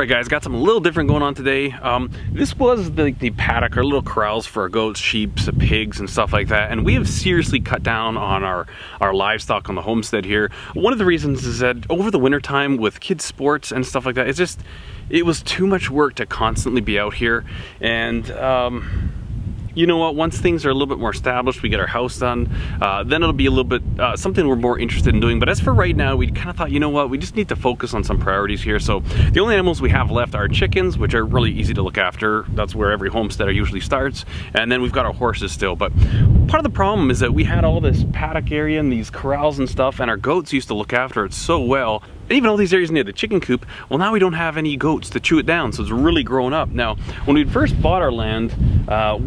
Alright guys, got something a little different going on today. This was the paddock, our little corrals for our goats, sheep, pigs and stuff like that, and we have seriously cut down on our livestock on the homestead here. One of the reasons is that over the winter time with kids sports and stuff like that, it was too much work to constantly be out here. And you know what, once things are a little bit more established, we get our house done, then it'll be a little bit something we're more interested in doing. But as for right now, we kind of thought, you know what, we just need to focus on some priorities here. So the only animals we have left are chickens, which are really easy to look after. That's where every homesteader usually starts. And then we've got our horses still. But part of the problem is that we had all this paddock area and these corrals and stuff, and our goats used to look after it so well. Even all these areas near the chicken coop, well, now we don't have any goats to chew it down, so it's really grown up. Now, when we first bought our land,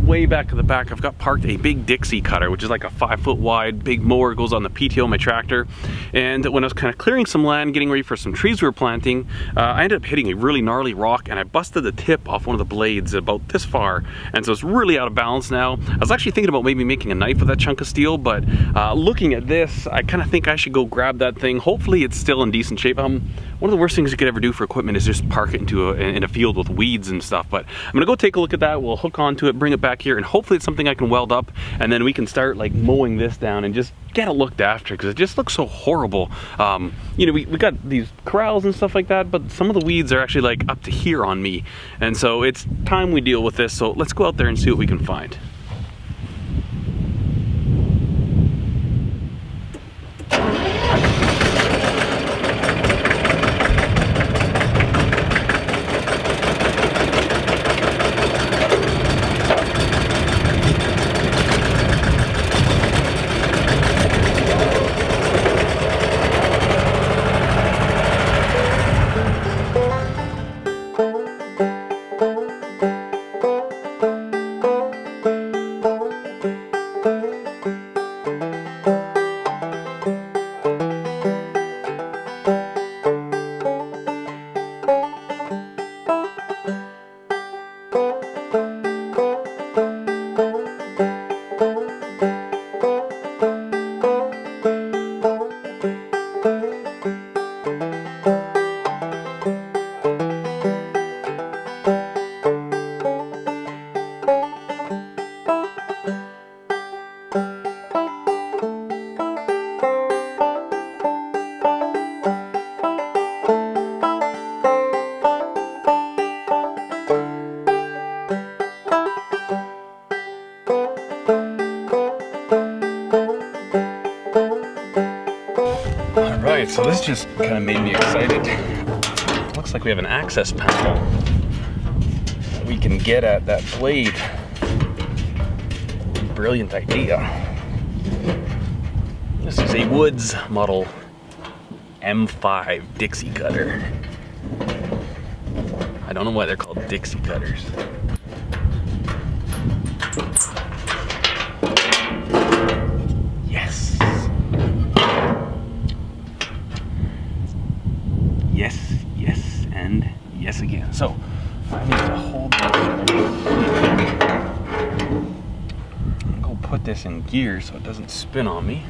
way back at the back, I've got parked a big Dixie cutter, which is like a 5-foot wide big mower. It goes on the PTO of my tractor. And when I was kind of clearing some land, getting ready for some trees we were planting, I ended up hitting a really gnarly rock, and I busted the tip off one of the blades about this far. And so it's really out of balance now. I was actually thinking about maybe making a knife with that chunk of steel, but looking at this, I kind of think I should go grab that thing. Hopefully it's still in decent shape. One of the worst things you could ever do for equipment is just park it in a field with weeds and stuff. But I'm gonna go take a look at that. We'll hook onto it, bring it back here, and hopefully it's something I can weld up, and then we can start like mowing this down and just get it looked after, because it just looks so horrible. You know, we got these corrals and stuff like that, but some of the weeds are actually like up to here on me, and so it's time we deal with this. So let's go out there and see what we can find. Alright, so this just kind of made me excited. Looks like we have an access panel that we can get at that blade. Brilliant idea. This is a Woods model M5 Dixie cutter. I don't know why they're called Dixie cutters. Yes, and yes again. So I need to hold this. I'm gonna go put this in gear so it doesn't spin on me.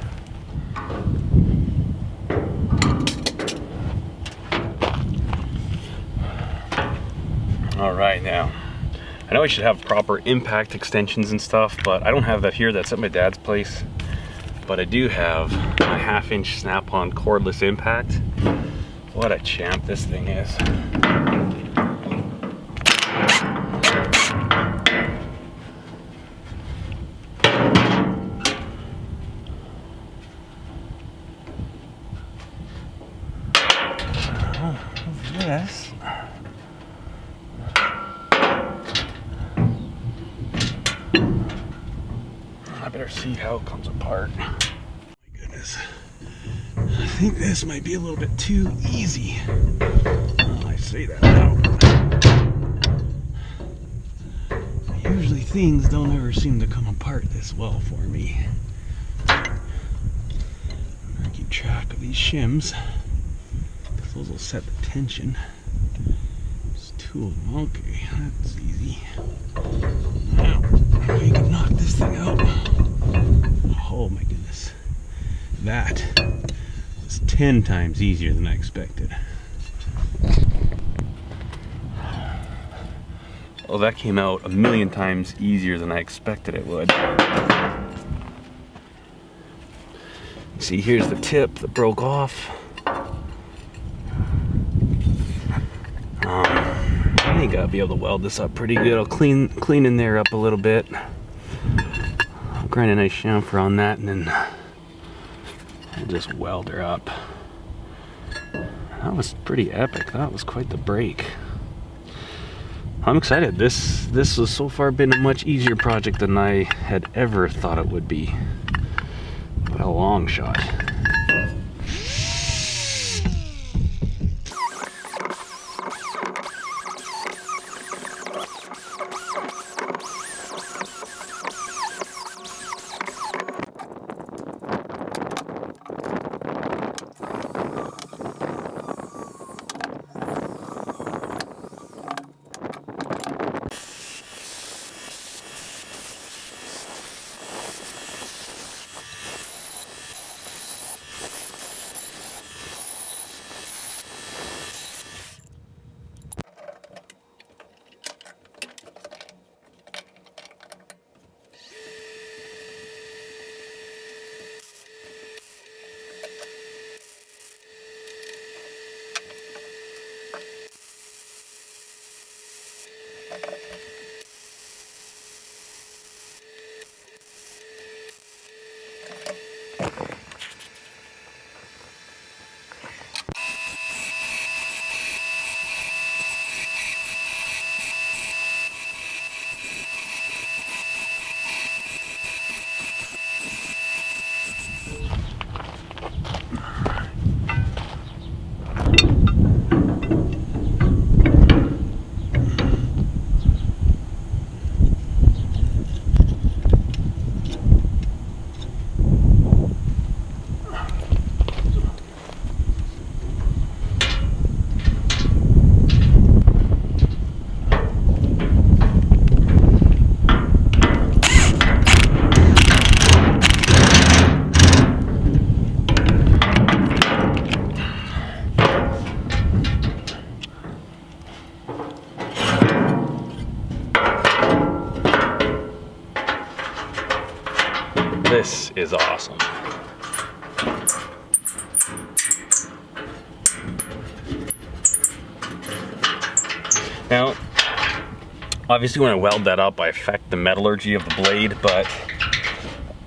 All right, now I know I should have proper impact extensions and stuff, but I don't have that here. That's at my dad's place. But I do have a 1/2-inch snap-on cordless impact. What a champ this thing is. This. I better see how it comes apart. My goodness. I think this might be a little bit too easy. Well, I say that now. Usually things don't ever seem to come apart this well for me. I'm gonna keep track of these shims, because those will set the tension. There's 2 of them. Okay, that's easy. Now, we can knock this thing out. Oh my goodness. That was 10 times easier than I expected. Oh, that came out a million times easier than I expected it would. See, here's the tip that broke off. I think I'll be able to weld this up pretty good. I'll clean in there up a little bit. I'll grind a nice chamfer on that, and then I'll just weld her up. That was pretty epic. That was quite the break. I'm excited. This has so far been a much easier project than I had ever thought it would be. But a long shot. This is awesome. Now, obviously when I weld that up, I affect the metallurgy of the blade, but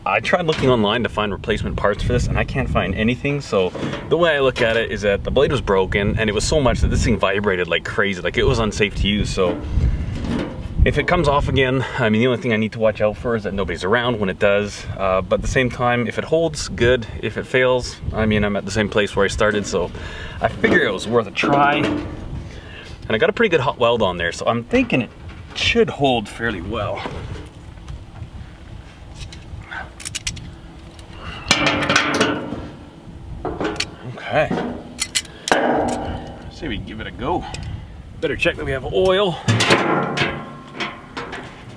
I tried looking online to find replacement parts for this and I can't find anything. So the way I look at it is that the blade was broken and it was so much that this thing vibrated like crazy, like it was unsafe to use. So if it comes off again, I mean, the only thing I need to watch out for is that nobody's around when it does. But at the same time, if it holds, good. If it fails, I mean, I'm at the same place where I started, so I figure it was worth a try. And I got a pretty good hot weld on there, so I'm thinking it should hold fairly well. Okay. Let's see if we can give it a go. Better check that we have oil.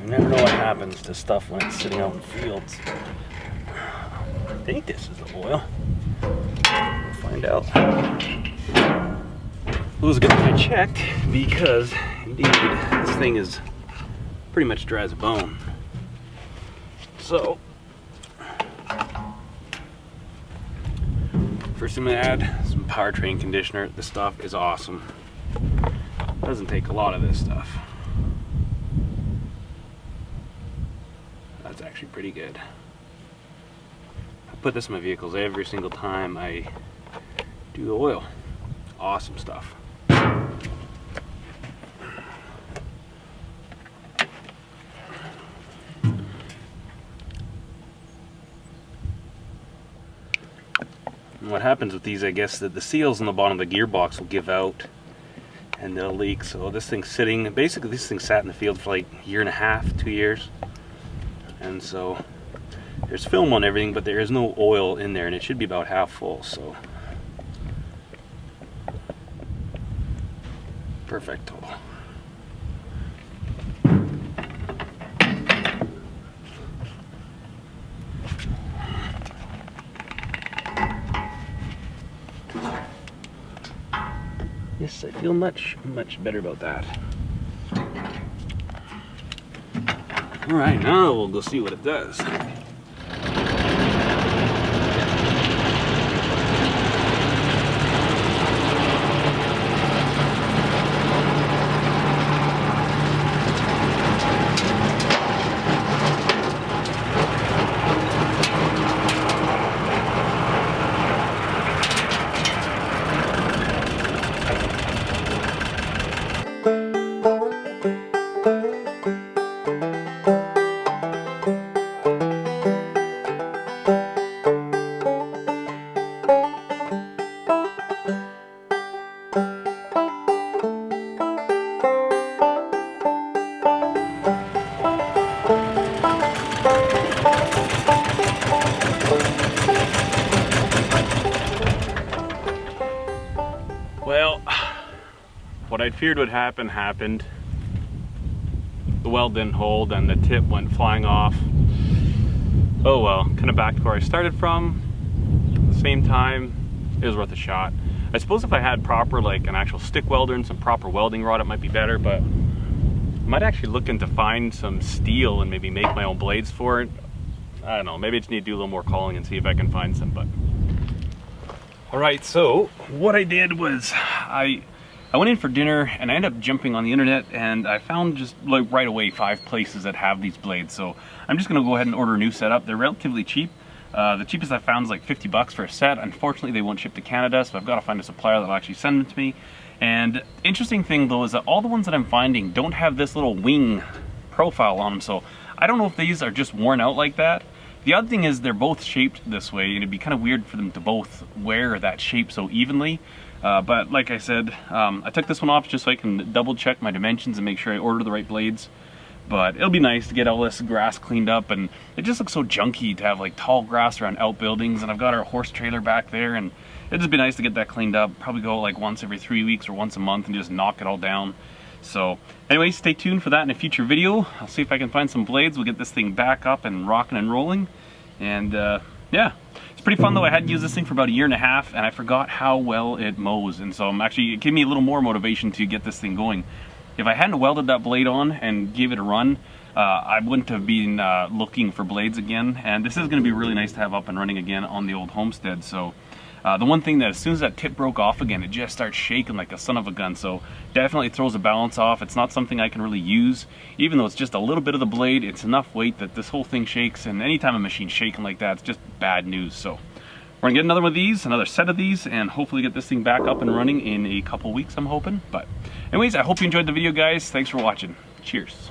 You never know what happens to stuff when it's sitting out in fields. I think this is the oil. We'll find out. It was a good thing I checked because, indeed, this thing is pretty much dry as a bone. So, first I'm going to add some powertrain conditioner. This stuff is awesome. Doesn't take a lot of this stuff. That's actually pretty good. I put this in my vehicles every single time I do the oil. Awesome stuff. And what happens with these, I guess, that the seals on the bottom of the gearbox will give out and they'll leak. So this thing's sitting, basically this thing sat in the field for like a year and a half, 2 years. And so there's film on everything, but there is no oil in there, and it should be about half full, so perfecto. Yes, I feel much better about that. All right, now we'll go see what it does. Well, what I feared would happen happened. The weld didn't hold and the tip went flying off. Oh well, kind of back to where I started from. At the same time, it was worth a shot. I suppose if I had proper, like an actual stick welder and some proper welding rod, it might be better, but I might actually look into find some steel and maybe make my own blades for it. I don't know, maybe I just need to do a little more calling and see if I can find some, but. All right, so what I did was I went in for dinner and I ended up jumping on the internet and I found just like right away 5 places that have these blades. So I'm just gonna go ahead and order a new setup. They're relatively cheap. The cheapest I found is like 50 bucks for a set. Unfortunately, they won't ship to Canada, so I've got to find a supplier that'll actually send them to me. And interesting thing though is that all the ones that I'm finding don't have this little wing profile on them. So I don't know if these are just worn out like that. The other thing is they're both shaped this way, and it'd be kind of weird for them to both wear that shape so evenly. But like I said, I took this one off just so I can double check my dimensions and make sure I order the right blades. But it'll be nice to get all this grass cleaned up, and it just looks so junky to have like tall grass around outbuildings, and I've got our horse trailer back there, and it'd just be nice to get that cleaned up. Probably go like once every 3 weeks or once a month and just knock it all down. So anyway, stay tuned for that in a future video. I'll see if I can find some blades. We'll get this thing back up and rocking and rolling. And yeah, it's pretty fun though. I hadn't used this thing for about 1.5 years and I forgot how well it mows. And so it gave me a little more motivation to get this thing going. If I hadn't welded that blade on and gave it a run, I wouldn't have been looking for blades again. And this is going to be really nice to have up and running again on the old Homestead. So the one thing that as soon as that tip broke off again, it just starts shaking like a son of a gun. So definitely throws the balance off. It's not something I can really use. Even though it's just a little bit of the blade, it's enough weight that this whole thing shakes. And anytime a machine's shaking like that, it's just bad news. So we're gonna get another one of these, another set of these, and hopefully get this thing back up and running in a couple weeks, I'm hoping. But anyways, I hope you enjoyed the video, guys. Thanks for watching. Cheers.